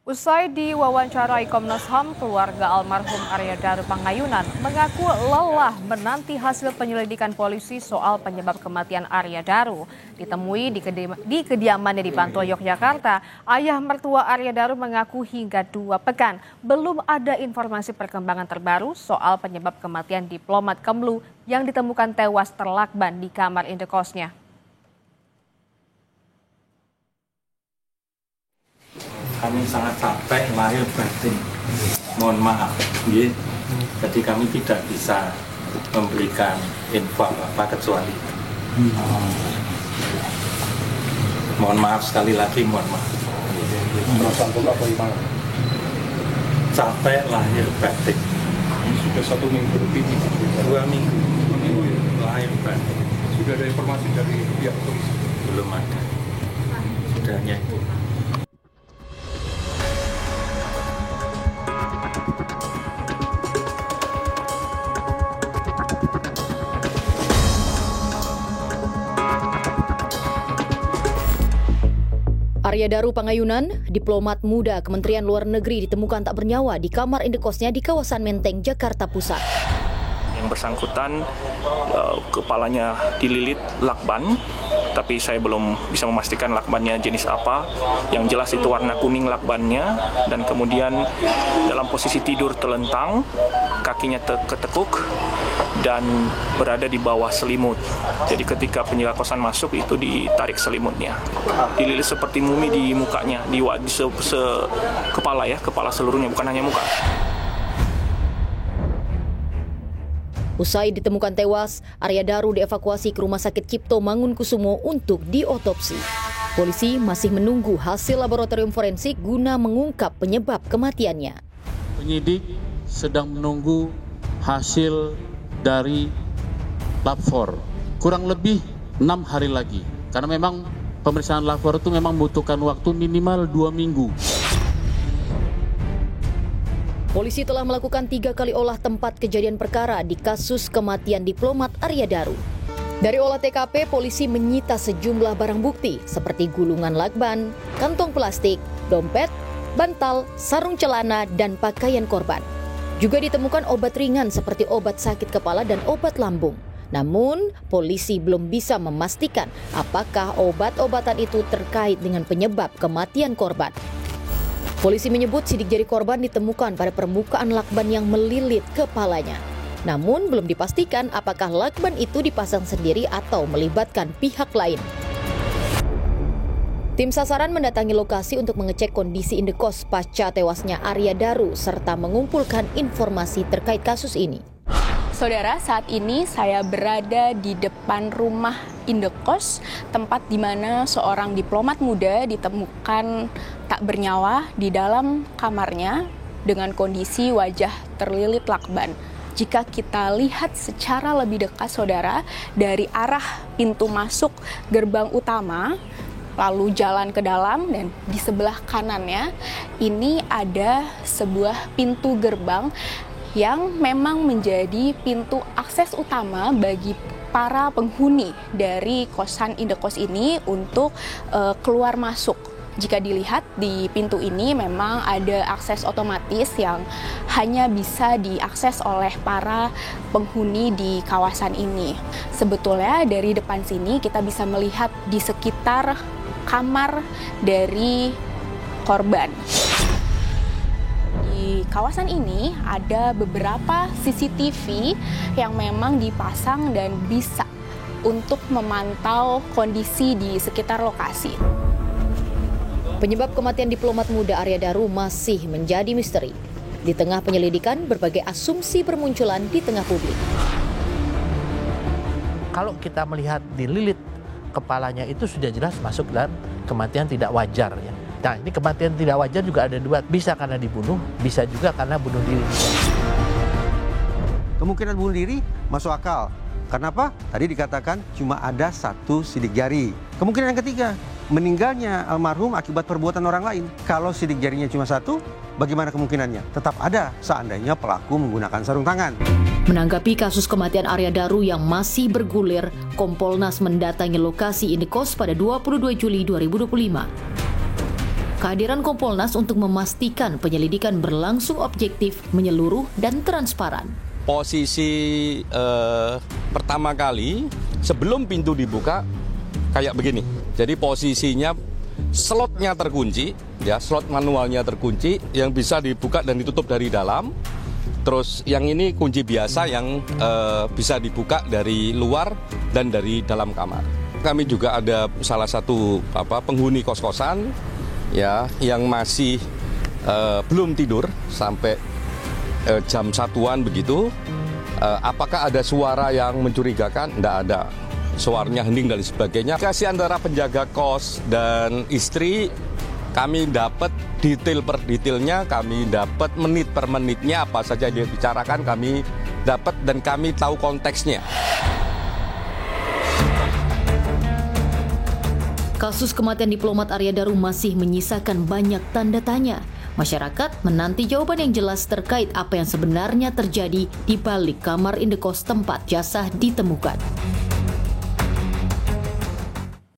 Usai diwawancarai Komnas HAM, keluarga almarhum Arya Daru Pangayunan mengaku lelah menanti hasil penyelidikan polisi soal penyebab kematian Arya Daru. Ditemui di kediamannya di Bantul, Yogyakarta, ayah mertua Arya Daru mengaku hingga 2 pekan belum ada informasi perkembangan terbaru soal penyebab kematian diplomat Kemlu yang ditemukan tewas terlakban di kamar indekosnya. Kami sangat capek lahir batin, mohon maaf, jadi kami tidak bisa memberikan info apa kecuali mohon maaf sekali lagi, mohon maaf. Capek lahir batin. Sudah 1 minggu lebih, 2 minggu lahir batin. Sudah ada informasi dari pihak polisi? Belum ada, sudah hanya itu. Arya Daru Pangayunan, diplomat muda Kementerian Luar Negeri, ditemukan tak bernyawa di kamar indekosnya di kawasan Menteng, Jakarta Pusat. Yang bersangkutan kepalanya dililit lakban, tapi saya belum bisa memastikan lakbannya jenis apa. Yang jelas itu warna kuning lakbannya, dan kemudian dalam posisi tidur telentang, kakinya ketekuk dan berada di bawah selimut. Jadi ketika penjaga kosan masuk itu ditarik selimutnya. Dililit seperti mumi di mukanya, di kepala ya, kepala seluruhnya, bukan hanya muka. Usai ditemukan tewas, Arya Daru dievakuasi ke Rumah Sakit Cipto Mangunkusumo untuk diotopsi. Polisi masih menunggu hasil laboratorium forensik guna mengungkap penyebab kematiannya. Penyidik sedang menunggu hasil dari lab 4 kurang lebih 6 hari lagi, karena memang pemeriksaan lab 4 itu memang membutuhkan waktu minimal 2 minggu. Polisi telah melakukan 3 kali olah tempat kejadian perkara di kasus kematian diplomat Arya Daru. Dari olah TKP, polisi menyita sejumlah barang bukti seperti gulungan lakban, kantong plastik, dompet, bantal, sarung celana, dan pakaian korban. Juga ditemukan obat ringan seperti obat sakit kepala dan obat lambung. Namun, polisi belum bisa memastikan apakah obat-obatan itu terkait dengan penyebab kematian korban. Polisi menyebut sidik jari korban ditemukan pada permukaan lakban yang melilit kepalanya. Namun, belum dipastikan apakah lakban itu dipasang sendiri atau melibatkan pihak lain. Tim sasaran mendatangi lokasi untuk mengecek kondisi indekos pasca tewasnya Arya Daru serta mengumpulkan informasi terkait kasus ini. Saudara, saat ini saya berada di depan rumah indekos, tempat di mana seorang diplomat muda ditemukan tak bernyawa di dalam kamarnya dengan kondisi wajah terlilit lakban. Jika kita lihat secara lebih dekat, saudara, dari arah pintu masuk gerbang utama, lalu jalan ke dalam, dan di sebelah kanannya ini ada sebuah pintu gerbang yang memang menjadi pintu akses utama bagi para penghuni dari kosan indekos ini untuk keluar masuk. Jika dilihat di pintu ini memang ada akses otomatis yang hanya bisa diakses oleh para penghuni di kawasan ini. Sebetulnya dari depan sini kita bisa melihat di sekitar kamar dari korban. Di kawasan ini ada beberapa CCTV yang memang dipasang dan bisa untuk memantau kondisi di sekitar lokasi. Penyebab kematian diplomat muda Arya Daru masih menjadi misteri. Di tengah penyelidikan, berbagai asumsi bermunculan di tengah publik. Kalau kita melihat dililit kepalanya itu sudah jelas masuk dalam kematian tidak wajar ya. Nah, ini kematian tidak wajar juga ada 2, bisa karena dibunuh, bisa juga karena bunuh diri. Kemungkinan bunuh diri masuk akal. Kenapa? Tadi dikatakan cuma ada 1 sidik jari. Kemungkinan yang ketiga, meninggalnya almarhum akibat perbuatan orang lain. Kalau sidik jarinya cuma 1, bagaimana kemungkinannya? Tetap ada seandainya pelaku menggunakan sarung tangan. Menanggapi kasus kematian Arya Daru yang masih bergulir, Kompolnas mendatangi lokasi indekos pada 22 Juli 2025. kehadiran Kompolnas untuk memastikan penyelidikan berlangsung objektif, menyeluruh, dan transparan. Posisi pertama kali sebelum pintu dibuka kayak begini. Jadi posisinya slotnya terkunci, ya, slot manualnya terkunci yang bisa dibuka dan ditutup dari dalam. Terus yang ini kunci biasa yang bisa dibuka dari luar dan dari dalam kamar. Kami juga ada salah satu penghuni kos-kosan ya yang masih belum tidur sampai jam 1-an begitu. Apakah ada suara yang mencurigakan? Tidak ada. Suaranya hening dan sebagainya. Kasih antara penjaga kos dan istri, kami dapat detail per detailnya, kami dapat menit per menitnya, apa saja yang dibicarakan kami dapat dan kami tahu konteksnya. Kasus kematian diplomat Arya Daru masih menyisakan banyak tanda tanya. Masyarakat menanti jawaban yang jelas terkait apa yang sebenarnya terjadi di balik kamar indekos tempat jasad ditemukan.